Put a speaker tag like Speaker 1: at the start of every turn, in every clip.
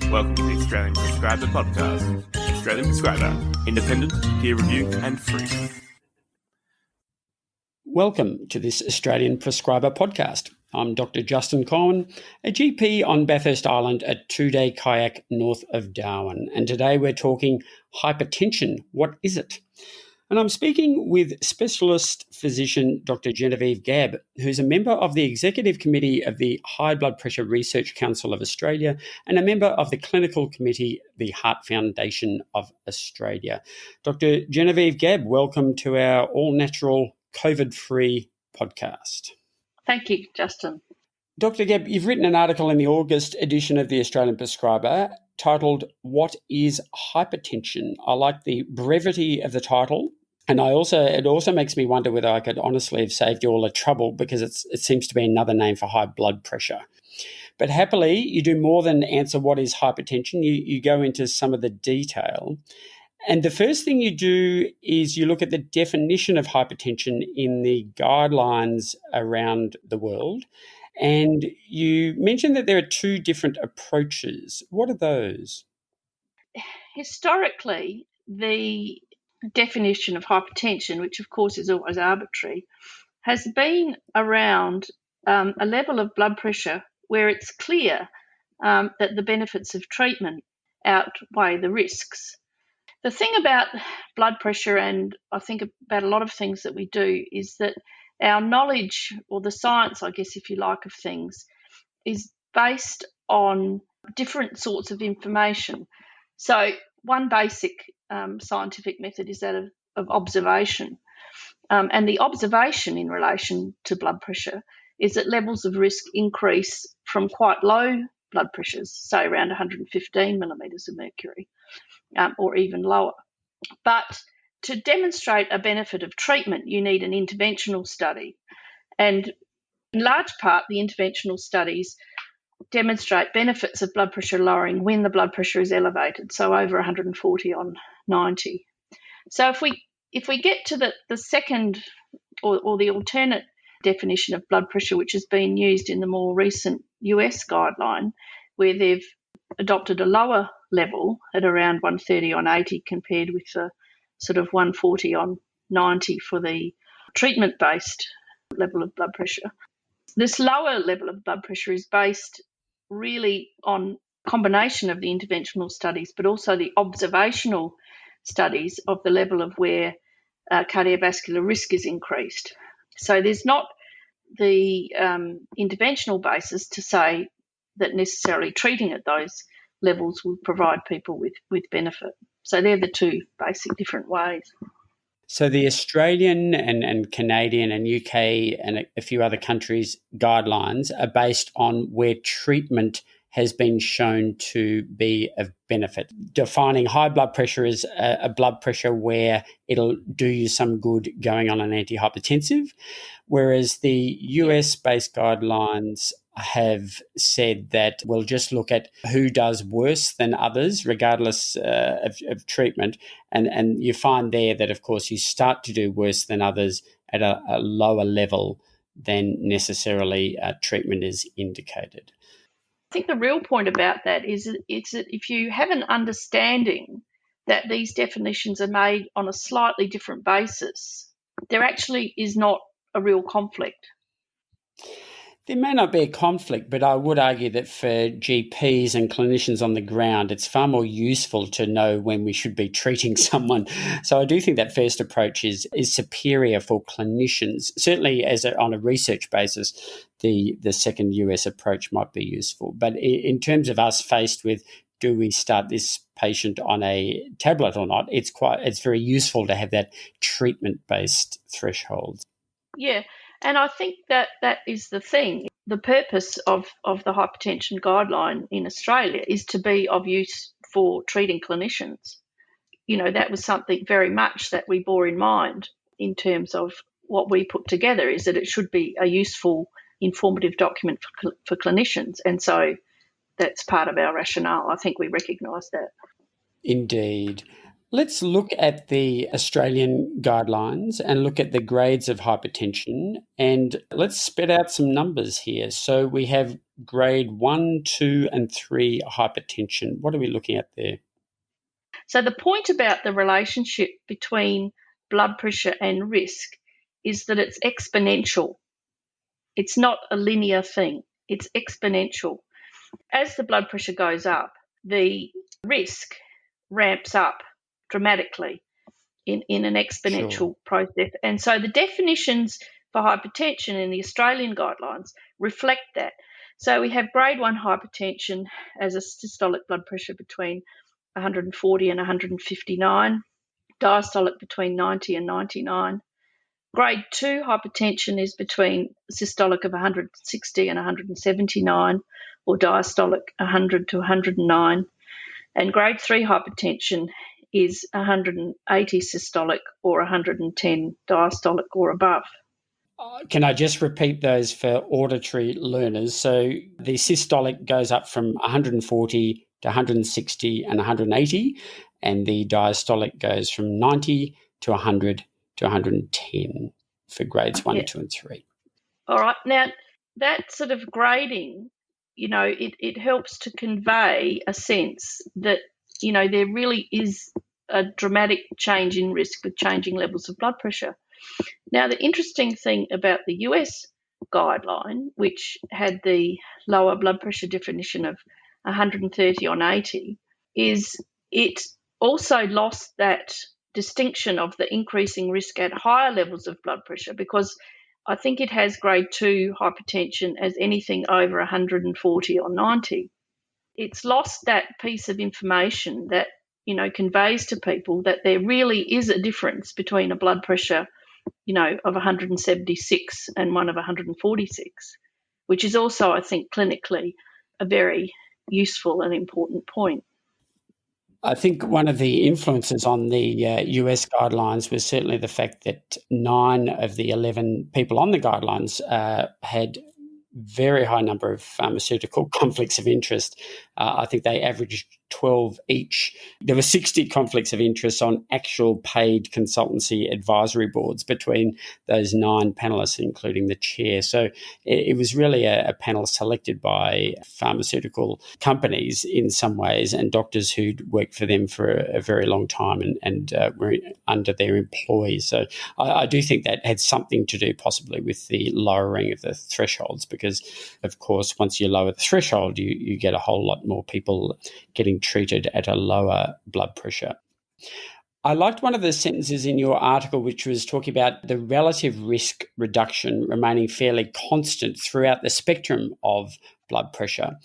Speaker 1: Welcome to the Australian Prescriber Podcast. Australian Prescriber, independent, peer-reviewed and free.
Speaker 2: Welcome to this Australian Prescriber Podcast. I'm Dr. Justin Cohen, a GP on Bathurst Island at 2-day kayak north of Darwin. And today we're talking hypertension. What is it? And I'm speaking with specialist physician Dr. Genevieve Gabb, who's a member of the Executive Committee of the High Blood Pressure Research Council of Australia and a member of the Clinical Committee, the Heart Foundation of Australia. Dr. Genevieve Gabb, welcome to our all-natural, COVID-free podcast.
Speaker 3: Thank you, Justin.
Speaker 2: Dr. Gabb, you've written an article in the August edition of the Australian Prescriber titled, "What is Hypertension?" I like the brevity of the title, and it also makes me wonder whether I could honestly have saved you all the trouble because it seems to be another name for high blood pressure. But happily, you do more than answer what is hypertension. You go into some of the detail. And the first thing you do is you look at the definition of hypertension in the guidelines around the world. And you mentioned that there are two different approaches. What are those?
Speaker 3: Historically, the definition of hypertension, which of course is always arbitrary, has been around a level of blood pressure where it's clear that the benefits of treatment outweigh the risks. The thing about blood pressure, and I think about a lot of things that we do, is that our knowledge, or the science, I guess, if you like, of things, is based on different sorts of information. So one basic scientific method is that of observation. And the observation in relation to blood pressure is that levels of risk increase from quite low blood pressures, say around 115 millimetres of mercury, or even lower. But to demonstrate a benefit of treatment, you need an interventional study. And in large part, the interventional studies demonstrate benefits of blood pressure lowering when the blood pressure is elevated, so over 140 on 90. So if we get to the second or the alternate definition of blood pressure, which has been used in the more recent US guideline, where they've adopted a lower level at around 130 on 80 compared with the sort of 140 on 90 for the treatment-based level of blood pressure. This lower level of blood pressure is based really on a combination of the interventional studies, but also the observational studies of the level of where cardiovascular risk is increased. So there's not the interventional basis to say that necessarily treating at those levels will provide people with benefit. So they're the two basic different ways.
Speaker 2: So the Australian and Canadian and UK and a few other countries' guidelines are based on where treatment has been shown to be of benefit. Defining high blood pressure as a blood pressure where it'll do you some good going on an antihypertensive, whereas the US-based guidelines have said that we'll just look at who does worse than others, regardless of treatment. And you find there that, of course, you start to do worse than others at a lower level than necessarily treatment is indicated.
Speaker 3: I think the real point about that is that if you have an understanding that these definitions are made on a slightly different basis, there actually is not a real conflict.
Speaker 2: There may not be a conflict, but I would argue that for GPs and clinicians on the ground, it's far more useful to know when we should be treating someone. So I do think that first approach is superior for clinicians. Certainly on a research basis, the second US approach might be useful. But in terms of us faced with, do we start this patient on a tablet or not, it's very useful to have that treatment-based threshold.
Speaker 3: Yeah. And I think that is the thing. The purpose of the hypertension guideline in Australia is to be of use for treating clinicians. You know, that was something very much that we bore in mind in terms of what we put together, is that it should be a useful, informative document for clinicians. And so that's part of our rationale. I think we recognise that.
Speaker 2: Indeed. Let's look at the Australian guidelines and look at the grades of hypertension, and let's spit out some numbers here. So we have grade 1, 2 and 3 hypertension. What are we looking at there?
Speaker 3: So the point about the relationship between blood pressure and risk is that it's exponential. It's not a linear thing. It's exponential. As the blood pressure goes up, the risk ramps up dramatically in an exponential
Speaker 2: Sure.
Speaker 3: process. And so the definitions for hypertension in the Australian guidelines reflect that. So we have grade 1 hypertension as a systolic blood pressure between 140 and 159, diastolic between 90 and 99. Grade 2 hypertension is between systolic of 160 and 179, or diastolic 100 to 109. And grade 3 hypertension is 180 systolic or 110 diastolic or above.
Speaker 2: Can I just repeat those for auditory learners? So the systolic goes up from 140 to 160 and 180, and the diastolic goes from 90 to 100 to 110 for grades 1, 2 and 3.
Speaker 3: All right. Now, that sort of grading, it helps to convey a sense that, there really is a dramatic change in risk with changing levels of blood pressure. Now, the interesting thing about the US guideline, which had the lower blood pressure definition of 130 on 80, is it also lost that distinction of the increasing risk at higher levels of blood pressure, because I think it has grade 2 hypertension as anything over 140 on 90. It's lost that piece of information that, conveys to people that there really is a difference between a blood pressure, of 176 and one of 146, which is also, I think, clinically a very useful and important point.
Speaker 2: I think one of the influences on the US guidelines was certainly the fact that 9 of the 11 people on the guidelines had very high number of pharmaceutical conflicts of interest. I think they averaged 12 each. There were 60 conflicts of interest on actual paid consultancy advisory boards between those 9 panelists, including the chair. So it was really a panel selected by pharmaceutical companies in some ways, and doctors who'd worked for them for a very long time and were under their employ. So I do think that had something to do possibly with the lowering of the thresholds, because of course, once you lower the threshold, you get a whole lot more people getting treated at a lower blood pressure. I liked one of the sentences in your article, which was talking about the relative risk reduction remaining fairly constant throughout the spectrum of blood pressure,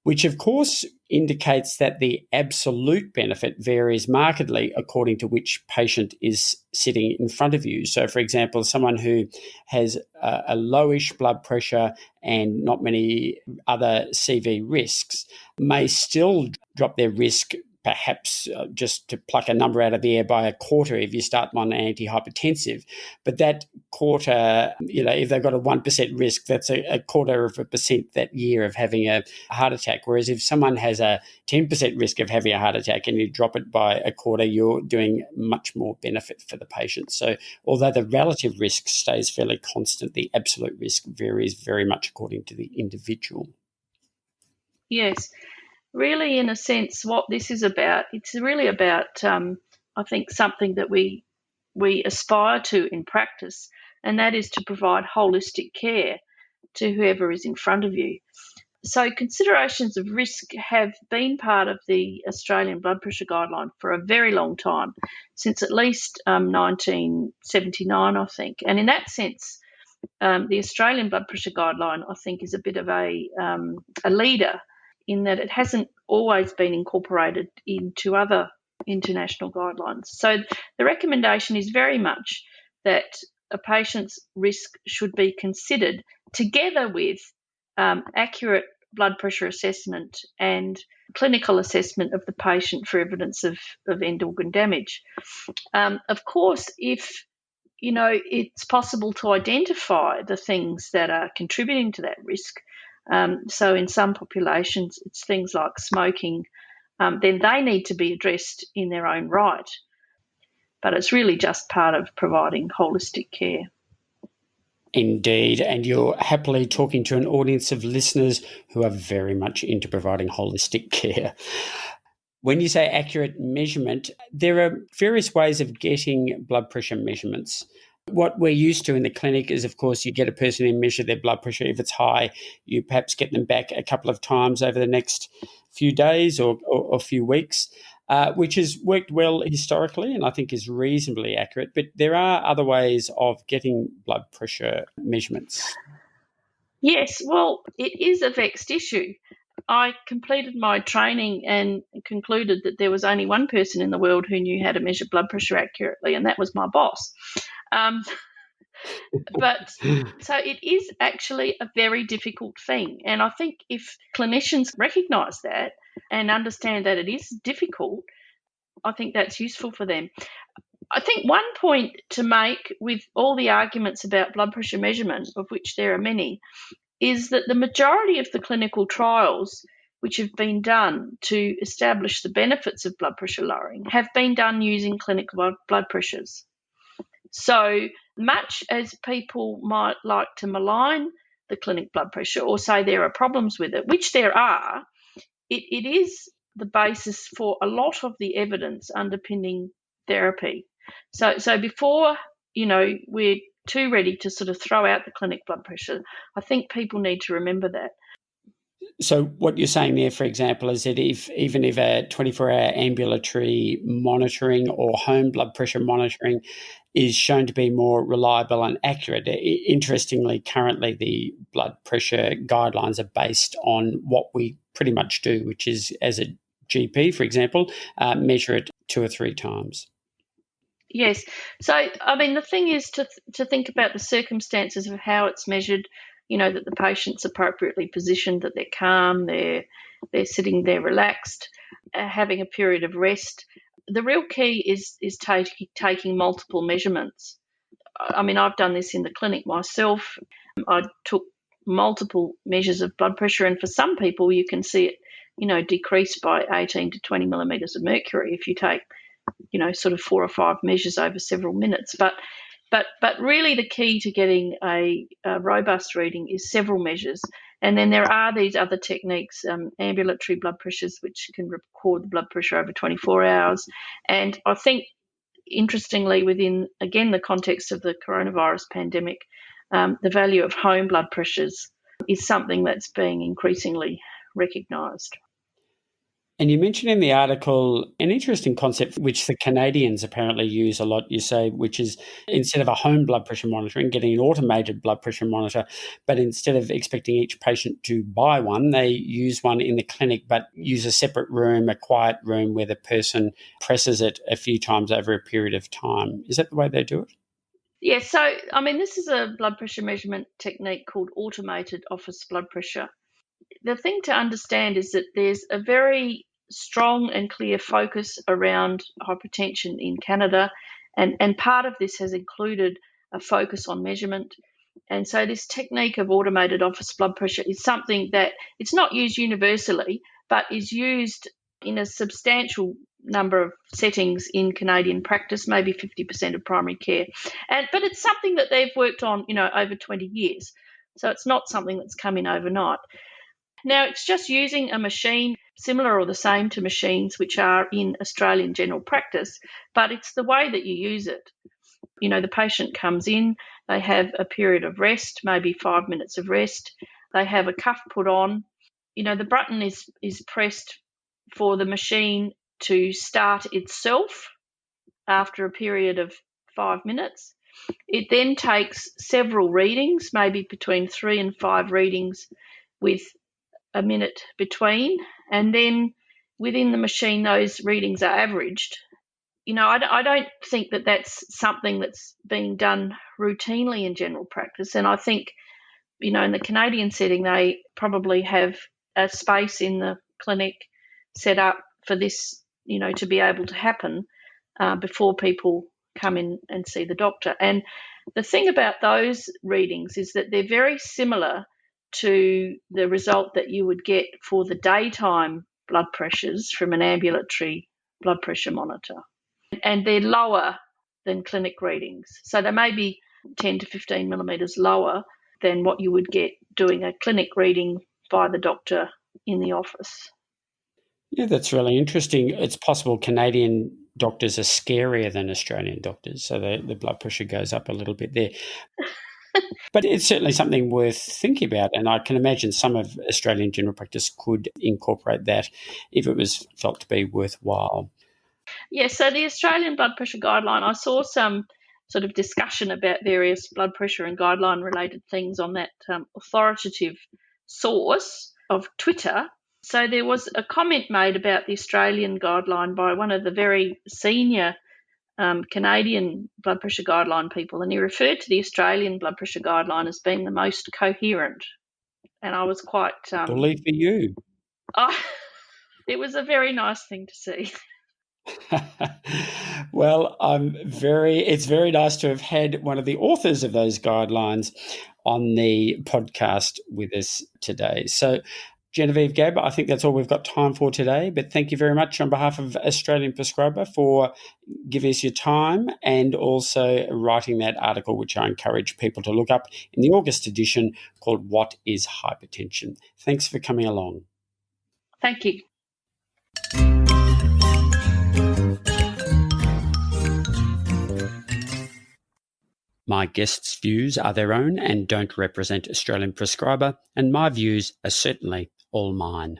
Speaker 2: which of course indicates that the absolute benefit varies markedly according to which patient is sitting in front of you. So, for example, someone who has a lowish blood pressure and not many other CV risks may still drop their risk, perhaps just to pluck a number out of the air, by a quarter if you start them on an antihypertensive. But that quarter, if they've got a 1% risk, that's a quarter of a percent that year of having a heart attack. Whereas if someone has a 10% risk of having a heart attack and you drop it by a quarter, you're doing much more benefit for the patient. So although the relative risk stays fairly constant, the absolute risk varies very much according to the individual.
Speaker 3: Yes. Really, in a sense, what this is about, it's really about, I think, something that we aspire to in practice, and that is to provide holistic care to whoever is in front of you. So considerations of risk have been part of the Australian blood pressure guideline for a very long time, since at least 1979, I think. And in that sense, the Australian blood pressure guideline, I think, is a bit of a leader, in that it hasn't always been incorporated into other international guidelines. So the recommendation is very much that a patient's risk should be considered together with accurate blood pressure assessment and clinical assessment of the patient for evidence of end organ damage. Of course, if it's possible to identify the things that are contributing to that risk. So in some populations, it's things like smoking, then they need to be addressed in their own right. but it's really just part of providing holistic care.
Speaker 2: Indeed, and you're happily talking to an audience of listeners who are very much into providing holistic care. When you say accurate measurement, there are various ways of getting blood pressure measurements. What we're used to in the clinic is, of course, you get a person in, measure their blood pressure. If it's high, you perhaps get them back a couple of times over the next few days or a few weeks, which has worked well historically and I think is reasonably accurate. But there are other ways of getting blood pressure measurements.
Speaker 3: Yes, well, it is a vexed issue. I completed my training and concluded that there was only one person in the world who knew how to measure blood pressure accurately, and that was my boss. But so it is actually a very difficult thing. And I think if clinicians recognise that and understand that it is difficult, I think that's useful for them. I think one point to make with all the arguments about blood pressure measurement, of which there are many, is that the majority of the clinical trials which have been done to establish the benefits of blood pressure lowering have been done using clinical blood pressures. So much as people might like to malign the clinic blood pressure or say there are problems with it, which there are, it is the basis for a lot of the evidence underpinning therapy. So before, we're too ready to sort of throw out the clinic blood pressure, I think people need to remember that.
Speaker 2: So what you're saying there, for example, is that even if a 24-hour ambulatory monitoring or home blood pressure monitoring is shown to be more reliable and accurate, interestingly, currently the blood pressure guidelines are based on what we pretty much do, which is, as a GP, for example, measure it 2 or 3 times.
Speaker 3: Yes. So, I mean, the thing is to think about the circumstances of how it's measured, that the patient's appropriately positioned, that they're calm, they're sitting there relaxed, having a period of rest. The real key is taking multiple measurements. I mean, I've done this in the clinic myself. I took multiple measures of blood pressure, and for some people you can see it, decrease by 18 to 20 millimetres of mercury if you take sort of 4 or 5 measures over several minutes. But really the key to getting a robust reading is several measures. And then there are these other techniques, ambulatory blood pressures, which can record the blood pressure over 24 hours. And I think, interestingly, within, again, the context of the coronavirus pandemic, the value of home blood pressures is something that's being increasingly recognised.
Speaker 2: And you mentioned in the article an interesting concept which the Canadians apparently use a lot, you say, which is instead of a home blood pressure monitoring, getting an automated blood pressure monitor, but instead of expecting each patient to buy one, they use one in the clinic but use a separate room, a quiet room where the person presses it a few times over a period of time. Is that the way they do it?
Speaker 3: Yeah, so, I mean, this is a blood pressure measurement technique called automated office blood pressure. The thing to understand is that there's a very strong and clear focus around hypertension in Canada, and part of this has included a focus on measurement. And so this technique of automated office blood pressure is something that it's not used universally, but is used in a substantial number of settings in Canadian practice, maybe 50% of primary care. But it's something that they've worked on, over 20 years. So it's not something that's come in overnight. Now, it's just using a machine similar or the same to machines which are in Australian general practice, but it's the way that you use it. The patient comes in, they have a period of rest, maybe 5 minutes of rest. They have a cuff put on. The button is pressed for the machine to start itself after a period of 5 minutes. It then takes several readings, maybe between 3 and 5 readings with a minute between, and then within the machine those readings are averaged. I don't think that that's something that's being done routinely in general practice, and I think in the Canadian setting they probably have a space in the clinic set up for this to be able to happen before people come in and see the doctor. And the thing about those readings is that they're very similar to the result that you would get for the daytime blood pressures from an ambulatory blood pressure monitor. And they're lower than clinic readings. So they may be 10 to 15 millimetres lower than what you would get doing a clinic reading by the doctor in the office.
Speaker 2: Yeah, that's really interesting. It's possible Canadian doctors are scarier than Australian doctors, so the blood pressure goes up a little bit there. But it's certainly something worth thinking about, and I can imagine some of Australian general practice could incorporate that if it was felt to be worthwhile.
Speaker 3: Yes, so the Australian blood pressure guideline, I saw some sort of discussion about various blood pressure and guideline related things on that authoritative source of Twitter. So there was a comment made about the Australian guideline by one of the very senior Canadian blood pressure guideline people, and he referred to the Australian blood pressure guideline as being the most coherent. And I was quite.
Speaker 2: Bully for you.
Speaker 3: It was a very nice thing to see.
Speaker 2: Well, it's very nice to have had one of the authors of those guidelines on the podcast with us today. So, Genevieve, Gab, I think that's all we've got time for today. But thank you very much on behalf of Australian Prescriber for giving us your time and also writing that article, which I encourage people to look up in the August edition, called What is Hypertension? Thanks for coming along.
Speaker 3: Thank you.
Speaker 2: My guests' views are their own and don't represent Australian Prescriber, and my views are certainly all mine.